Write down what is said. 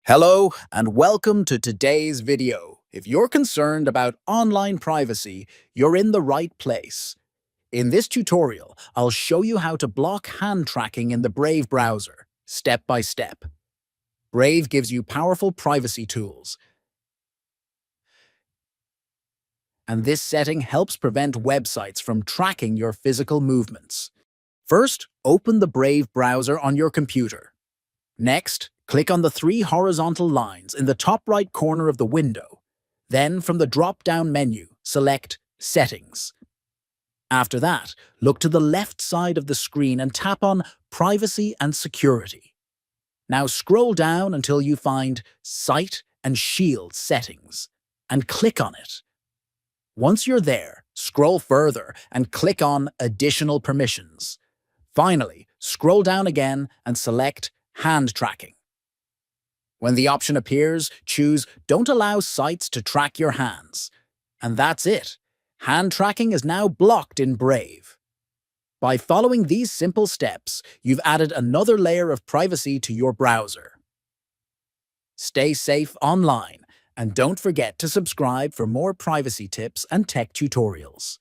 Hello and welcome to today's video. If you're concerned about online privacy, you're in the right place. In this tutorial, I'll show you how to block hand tracking in the Brave browser, step by step. Brave gives you powerful privacy tools, and this setting helps prevent websites from tracking your physical movements. First, open the Brave browser on your computer. Next, click on the three horizontal lines in the top right corner of the window. Then, from the drop-down menu, select Settings. After that, look to the left side of the screen and tap on Privacy and Security. Now scroll down until you find Site and Shield Settings, and click on it. Once you're there, scroll further and click on Additional Permissions. Finally, scroll down again and select Hand Tracking. When the option appears, choose Don't allow sites to track your hands. And that's it. Hand tracking is now blocked in Brave. By following these simple steps, you've added another layer of privacy to your browser. Stay safe online, and don't forget to subscribe for more privacy tips and tech tutorials.